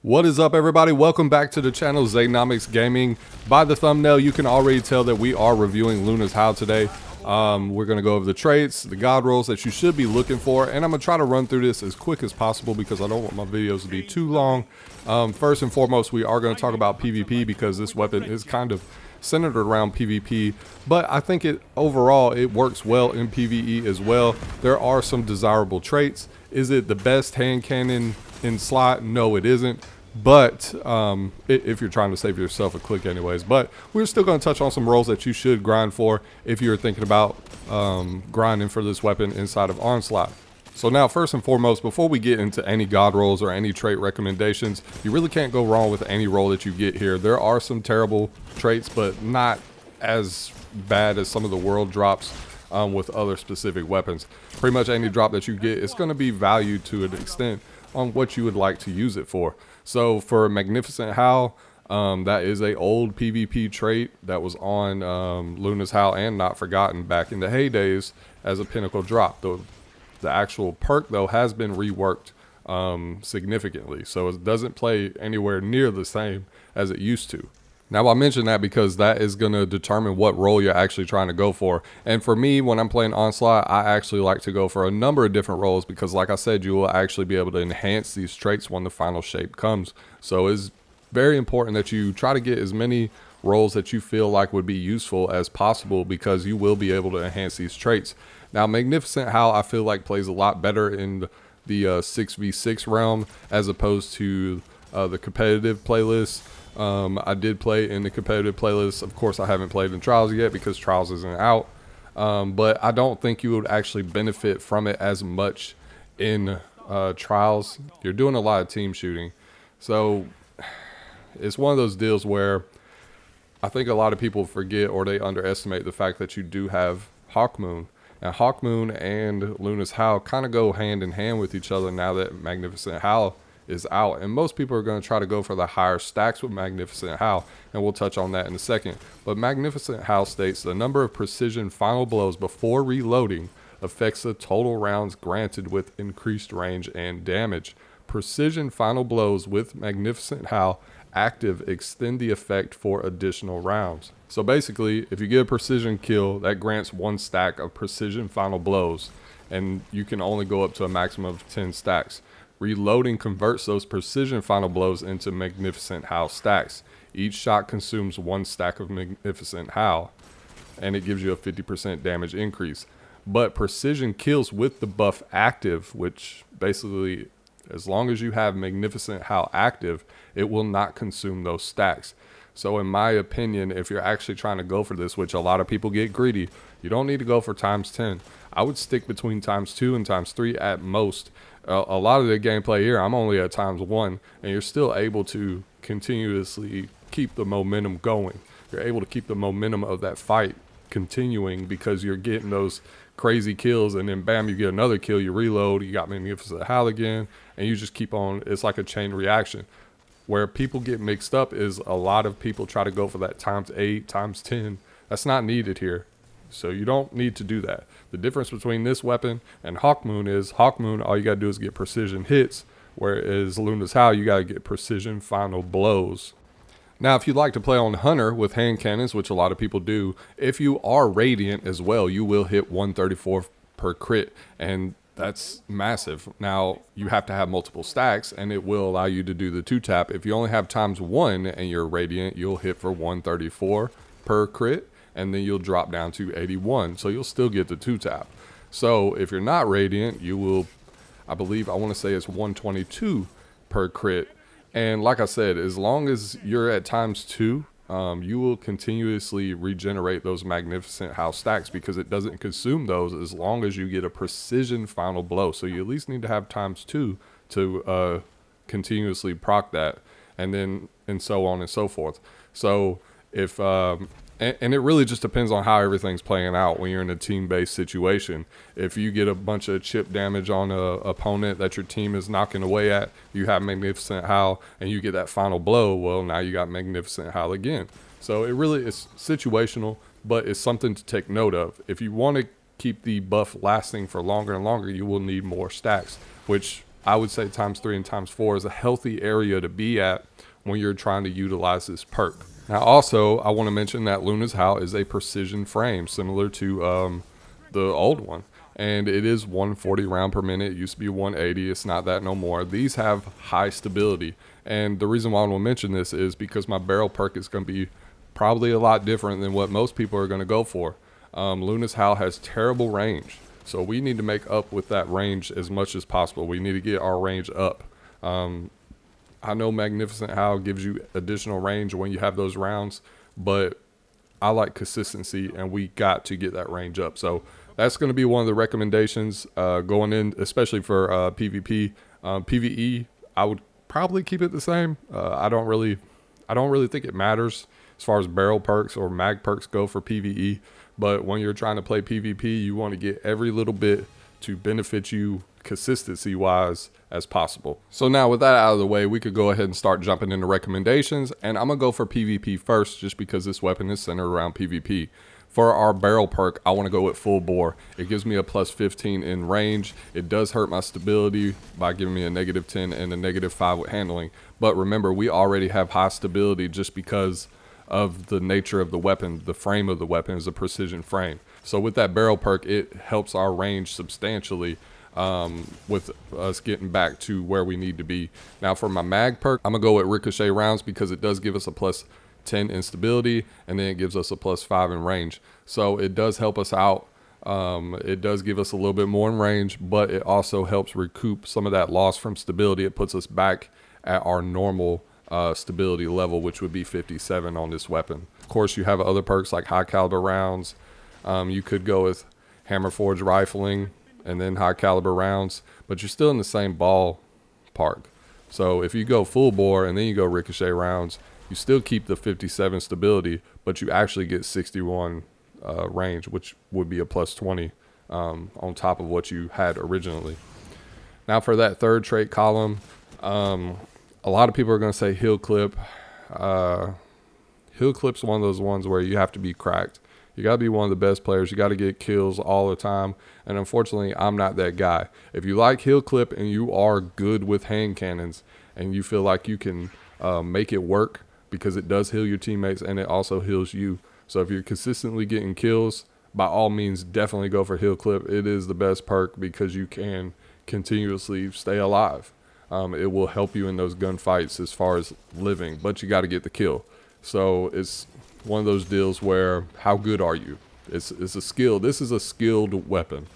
What is up, everybody? Welcome back to the channel, Zaynomics Gaming. By the thumbnail, you can already tell that we are reviewing Luna's Howl today. We're going to go over the traits, the god rolls that you should be looking for, and I'm going to try to run through this as quick as possible because I don't want my videos to be too long. First and foremost, we are going to talk about PvP because this weapon is kind of centered around PvP, but I think overall it works well in PvE as well. There are some desirable traits. Is it the best hand cannon in slot? No, it isn't. But if you're trying to save yourself a click anyways, but we're still going to touch on some rolls that you should grind for if you're thinking about grinding for this weapon inside of Onslaught. So now, first and foremost, before we get into any god rolls or any trait recommendations, you really can't go wrong with any roll that you get here. There are some terrible traits, but not as bad as some of the world drops with other specific weapons. Pretty much any drop that you get is going to be valued to an extent on what you would like to use it for. So for Magnificent Howl, that is a old PvP trait that was on Luna's Howl and Not Forgotten back in the heydays as a pinnacle drop. The actual perk, though, has been reworked significantly, so it doesn't play anywhere near the same as it used to. Now, I mention that because that is going to determine what role you're actually trying to go for. And for me, when I'm playing Onslaught, I actually like to go for a number of different roles because, like I said, you will actually be able to enhance these traits when the final shape comes. So it's very important that you try to get as many roles that you feel like would be useful as possible because you will be able to enhance these traits. Now, Magnificent Howl, I feel like plays a lot better in the 6v6 realm as opposed to the competitive playlist. I did play in the competitive playlist. Of course, I haven't played in Trials yet because Trials isn't out. But I don't think you would actually benefit from it as much in Trials. You're doing a lot of team shooting. So it's one of those deals where I think a lot of people forget or they underestimate the fact that you do have Hawkmoon. Now, Hawkmoon and Luna's Howl kind of go hand in hand with each other now that Magnificent Howl is out, and most people are going to try to go for the higher stacks with Magnificent Howl, and we'll touch on that in a second. But Magnificent Howl states the number of precision final blows before reloading affects the total rounds granted with increased range and damage. Precision final blows with Magnificent Howl active extend the effect for additional rounds. So basically, if you get a precision kill, that grants 1 stack of precision final blows, and you can only go up to a maximum of 10 stacks. Reloading converts those precision final blows into Magnificent Howl stacks. Each shot consumes 1 stack of Magnificent Howl, and it gives you a 50% damage increase. But precision kills with the buff active, which basically, as long as you have Magnificent Howl active, it will not consume those stacks. So in my opinion, if you're actually trying to go for this, which a lot of people get greedy, you don't need to go for ×10. I would stick between ×2 and ×3 at most. A lot of the gameplay here, I'm only at ×1, and you're still able to continuously keep the momentum going. You're able to keep the momentum of that fight continuing because you're getting those crazy kills, and then bam, you get another kill, you reload, you got Magnificent Howl again, and you just keep on. It's like a chain reaction. Where people get mixed up is a lot of people try to go for that ×8, ×10. That's not needed here. So you don't need to do that. The difference between this weapon and Hawkmoon is Hawkmoon, all you got to do is get precision hits, whereas Luna's Howl, you got to get precision final blows. Now, if you'd like to play on Hunter with hand cannons, which a lot of people do, if you are Radiant as well, you will hit 134 per crit, and that's massive. Now, you have to have multiple stacks, and it will allow you to do the 2-tap. If you only have ×1 and you're Radiant, you'll hit for 134 per crit, and then you'll drop down to 81, so you'll still get the 2-tap. So if you're not Radiant, you will, I want to say it's 122 per crit. And like I said, as long as you're at ×2, you will continuously regenerate those Magnificent Howl stacks because it doesn't consume those as long as you get a precision final blow. So you at least need to have ×2 to continuously proc that, and so on and so forth. So if and it really just depends on how everything's playing out when you're in a team-based situation. If you get a bunch of chip damage on a opponent that your team is knocking away at, you have Magnificent Howl, and you get that final blow, well, now you got Magnificent Howl again. So it really is situational, but it's something to take note of. If you want to keep the buff lasting for longer and longer, you will need more stacks, which I would say ×3 and ×4 is a healthy area to be at when you're trying to utilize this perk. Now also, I want to mention that Luna's Howl is a precision frame, similar to the old one. And it is 140 round per minute. It used to be 180. It's not that no more. These have high stability. And the reason why I want to mention this is because my barrel perk is going to be probably a lot different than what most people are going to go for. Luna's Howl has terrible range. So we need to make up with that range as much as possible. We need to get our range up. I know Magnificent Howl gives you additional range when you have those rounds, but I like consistency, and we got to get that range up. So that's going to be one of the recommendations going in, especially for PvP. PvE, I would probably keep it the same. I don't really think it matters as far as barrel perks or mag perks go for PvE. But when you're trying to play PvP, you want to get every little bit to benefit you consistency wise as possible. So now with that out of the way, we could go ahead and start jumping into recommendations, and I'm gonna go for PvP first just because this weapon is centered around PvP. For our barrel perk, I want to go with full bore. It gives me a +15 in range. It does hurt my stability by giving me a -10 and a -5 with handling, but remember, we already have high stability just because of the nature of the weapon. The frame of the weapon is a precision frame. So with that barrel perk, it helps our range substantially with us getting back to where we need to be. Now for my mag perk, I'm gonna go with ricochet rounds because it does give us a +10 in stability, and then it gives us a +5 in range. So it does help us out. It does give us a little bit more in range, but it also helps recoup some of that loss from stability. It puts us back at our normal stability level, which would be 57 on this weapon. Of course, you have other perks like high caliber rounds. You could go with hammer forge rifling and then high caliber rounds, but you're still in the same ballpark. So if you go full bore and then you go ricochet rounds, you still keep the 57 stability, but you actually get 61 range, which would be a +20 on top of what you had originally. Now for that third trait column, a lot of people are going to say heal clip. Heal clip's one of those ones where you have to be cracked. You got to be one of the best players. You got to get kills all the time. And unfortunately, I'm not that guy. If you like heal clip and you are good with hand cannons and you feel like you can make it work because it does heal your teammates and it also heals you. So if you're consistently getting kills, by all means, definitely go for heal clip. It is the best perk because you can continuously stay alive. It will help you in those gunfights as far as living, but you got to get the kill. So it's one of those deals where how good are you? It's a skill. This is a skilled weapon.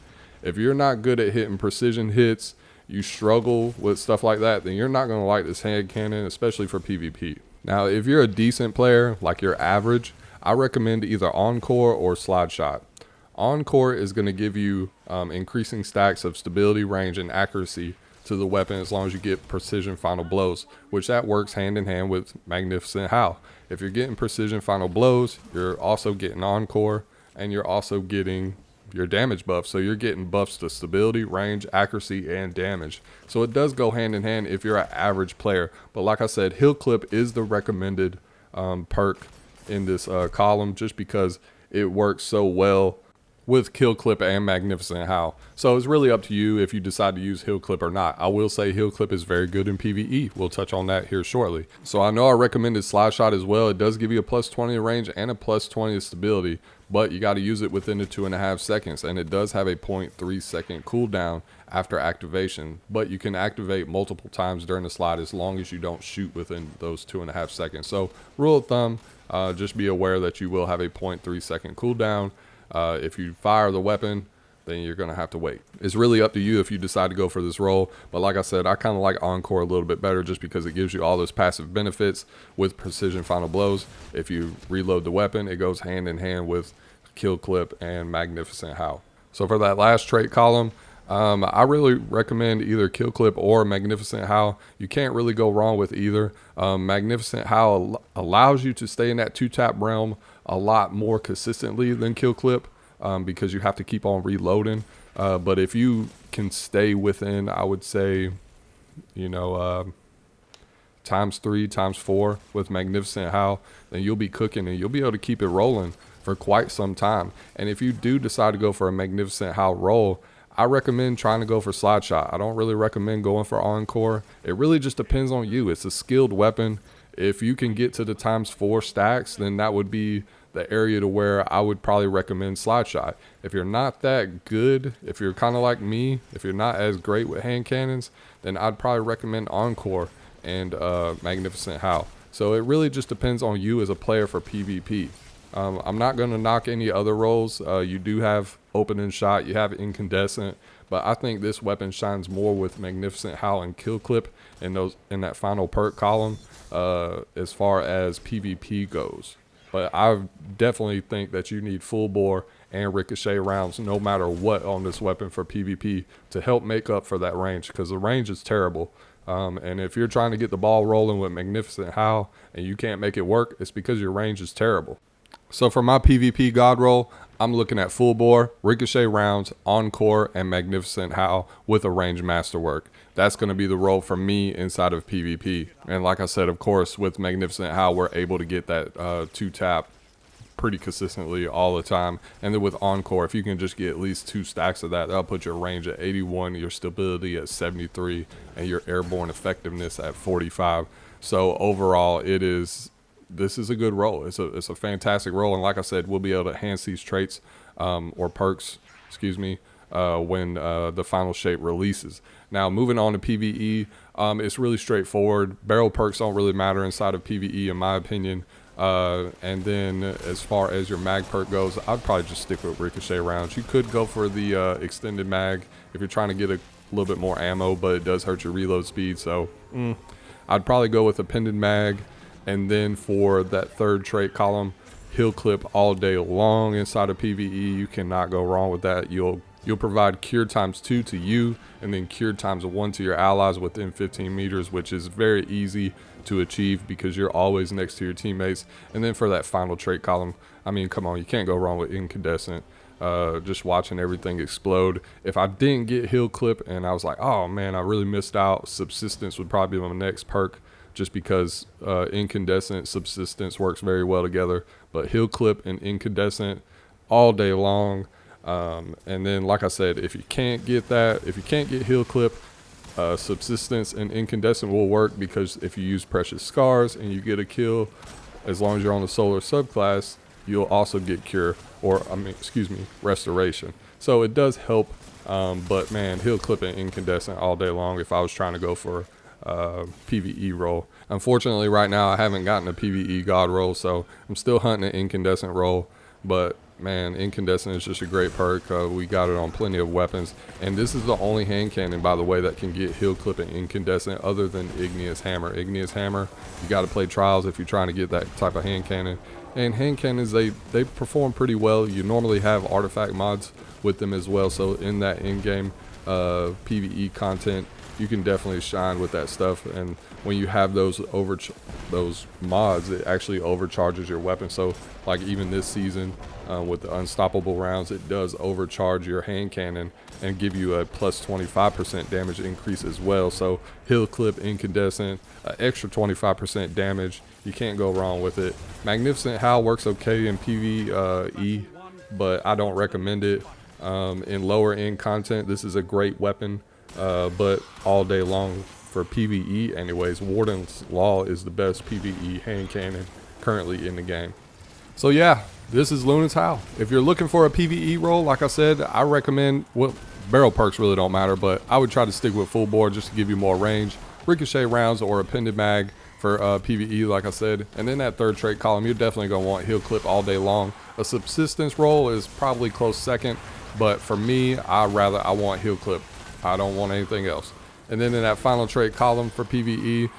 If you're not good at hitting precision hits, you struggle with stuff like that, then you're not going to like this hand cannon, especially for PvP. Now, if you're a decent player, like you're average, I recommend either Encore or Slide Shot. Encore is going to give you increasing stacks of stability, range, and accuracy to the weapon as long as you get precision final blows, which that works hand in hand with Magnificent Howl. If you're getting precision final blows, you're also getting Encore, and you're also getting your damage buff. So you're getting buffs to stability, range, accuracy, and damage. So it does go hand in hand if you're an average player. But like I said, heal clip is the recommended perk in this column just because it works so well with Kill Clip and Magnificent Howl. So it's really up to you if you decide to use Heal Clip or not. I will say Heal Clip is very good in PvE. We'll touch on that here shortly. So I know I recommended Slide Shot as well. It does give you a +20 range and a +20 stability, but you got to use it within the 2.5 seconds, and it does have a 0.3 second cooldown after activation, but you can activate multiple times during the slide as long as you don't shoot within those 2.5 seconds. So rule of thumb, just be aware that you will have a 0.3 second cooldown. If you fire the weapon, then you're going to have to wait. It's really up to you if you decide to go for this role. But like I said, I kind of like Encore a little bit better just because it gives you all those passive benefits with precision final blows. If you reload the weapon, it goes hand in hand with Kill Clip and Magnificent Howl. So for that last trait column, I really recommend either Kill Clip or Magnificent Howl. You can't really go wrong with either. Magnificent Howl allows you to stay in that 2-tap realm a lot more consistently than Kill Clip because you have to keep on reloading. But if you can stay within, I would say, you know, ×3, ×4 with Magnificent Howl, then you'll be cooking and you'll be able to keep it rolling for quite some time. And if you do decide to go for a Magnificent Howl roll, I recommend trying to go for slide shot. I don't really recommend going for encore. It really just depends on you. It's a skilled weapon. If you can get to the ×4 stacks, then that would be the area to where I would probably recommend slide shot. If you're not that good, if you're kind of like me, if you're not as great with hand cannons, then I'd probably recommend encore and Magnificent Howl. So it really just depends on you as a player for PvP. I'm not going to knock any other roles. You do have opening shot, you have incandescent, but I think this weapon shines more with Magnificent Howl and kill clip in that final perk column as far as PvP goes. But I definitely think that you need full bore and ricochet rounds no matter what on this weapon for PvP to help make up for that range, because the range is terrible. And if you're trying to get the ball rolling with Magnificent Howl and you can't make it work, it's because your range is terrible. So for my PvP God Roll, I'm looking at full bore, ricochet rounds, encore, and Magnificent Howl with a range masterwork. That's going to be the role for me inside of PvP. And like I said, of course, with Magnificent Howl, we're able to get that 2-tap pretty consistently all the time. And then with encore, if you can just get at least 2 stacks of that, that'll put your range at 81, your stability at 73, and your airborne effectiveness at 45. So overall, this is a good roll. It's a fantastic roll, and like I said, we'll be able to enhance these traits or perks, when the final shape releases. Now, moving on to PvE, it's really straightforward. Barrel perks don't really matter inside of PvE, in my opinion. And then as far as your mag perk goes, I'd probably just stick with ricochet rounds. You could go for the extended mag if you're trying to get a little bit more ammo, but it does hurt your reload speed. So I'd probably go with a pendant mag. And then for that third trait column, heal clip all day long inside of PvE. You cannot go wrong with that. You'll provide cure ×2 to you, and then cure ×1 to your allies within 15 meters, which is very easy to achieve because you're always next to your teammates. And then for that final trait column, I mean, come on, you can't go wrong with incandescent. Just watching everything explode. If I didn't get heal clip and I was like, oh man, I really missed out, subsistence would probably be my next perk, just because incandescent subsistence works very well together. But heal clip and incandescent all day long. And then, like I said, if you can't get heal clip, subsistence and incandescent will work, because if you use precious scars and you get a kill, as long as you're on the solar subclass, you'll also get cure, restoration. So it does help, but man, heal clip and incandescent all day long if I was trying to go for PvE roll. Unfortunately, right now I haven't gotten a PVE God Roll, so I'm still hunting an incandescent roll. But man, incandescent is just a great perk. We got it on plenty of weapons, and this is the only hand cannon, by the way, that can get heal clip and incandescent other than Igneous Hammer. Igneous Hammer, you got to play trials if you're trying to get that type of hand cannon. And hand cannons, they perform pretty well. You normally have artifact mods with them as well, so in that in-game PvE content, you can definitely shine with that stuff. And when you have those mods, it actually overcharges your weapon. So like even this season with the unstoppable rounds, it does overcharge your hand cannon and give you a plus 25% damage increase as well. So heal clip, incandescent, extra 25% damage. You can't go wrong with it. Magnificent Howl works okay in PvE, but I don't recommend it. In lower end content, this is a great weapon. But all day long for PvE anyways, Warden's Law is the best PvE hand cannon currently in the game. So yeah, this is Luna's Howl. If you're looking for a PvE roll, like I said, I recommend, well, barrel perks really don't matter, but I would try to stick with full bore just to give you more range. Ricochet rounds or a pendant mag for PvE, like I said. And then that third trait column, you're definitely going to want heal clip all day long. A subsistence roll is probably close second, but for me, I want heal clip. I don't want anything else. And then in that final trait column for PvE,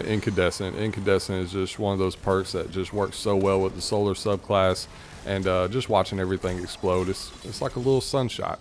incandescent. Incandescent is just one of those perks that just works so well with the solar subclass, and just watching everything explode, it's like a little sunshot.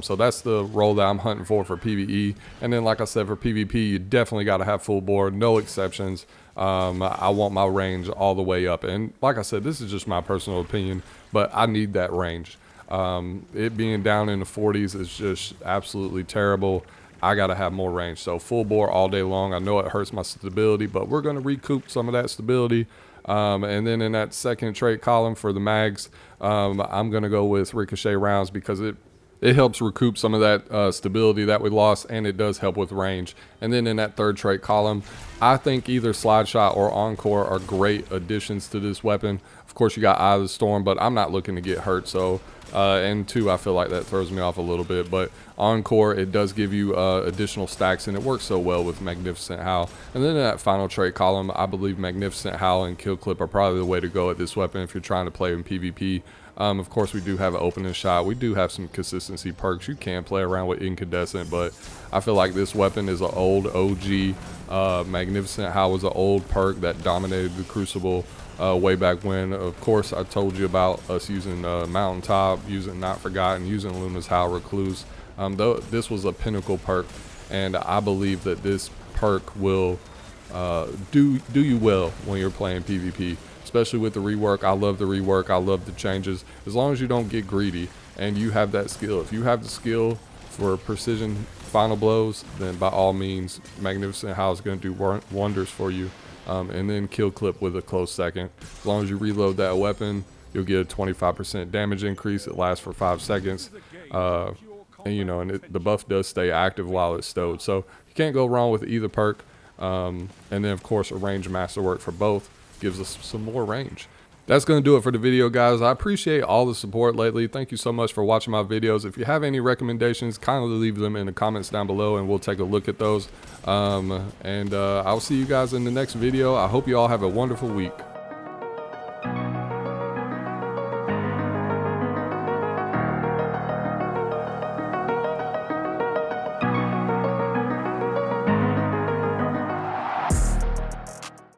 So that's the role that I'm hunting for PvE. And then like I said, for PvP, you definitely got to have full bore, no exceptions. I want my range all the way up. And like I said, this is just my personal opinion, but I need that range. It being down in the 40s is just absolutely terrible. I got to have more range. So full bore all day long. I know it hurts my stability, but we're going to recoup some of that stability. And then in that second trait column for the mags, I'm going to go with ricochet rounds because it It helps recoup some of that stability that we lost, and it does help with range. And then in that third trait column, I think either Slide Shot or Encore are great additions to this weapon. Of course, you got Eye of the Storm, but I'm not looking to get hurt, so and 2, I feel like that throws me off a little bit. But Encore, it does give you additional stacks, and it works so well with Magnificent Howl. And then in that final trait column, I believe Magnificent Howl and Kill Clip are probably the way to go at this weapon if you're trying to play in PvP. Of course, we do have an opening shot. We do have some consistency perks. You can play around with Incandescent, but I feel like this weapon is an old OG. Magnificent Howl was an old perk that dominated the Crucible way back when. Of course, I told you about us using Mountaintop, using Not Forgotten, using Luna's Howl Recluse. Though this was a pinnacle perk, and I believe that this perk will do you well when you're playing PvP. Especially with the rework. I love the rework. I love the changes. As long as you don't get greedy and you have that skill. If you have the skill for precision final blows, then by all means, Magnificent Howl is going to do wonders for you. And then Kill Clip with a close second. As long as you reload that weapon, you'll get a 25% damage increase. It lasts for 5 seconds. And you know, and the buff does stay active while it's stowed. So you can't go wrong with either perk. And then of course, a range masterwork for both gives us some more range. That's going to do it for the video, guys. I appreciate all the support lately. Thank you so much for watching my videos. If you have any recommendations, kindly leave them in the comments down below and we'll take a look at those. I'll see you guys in the next video. I hope you all have a wonderful week.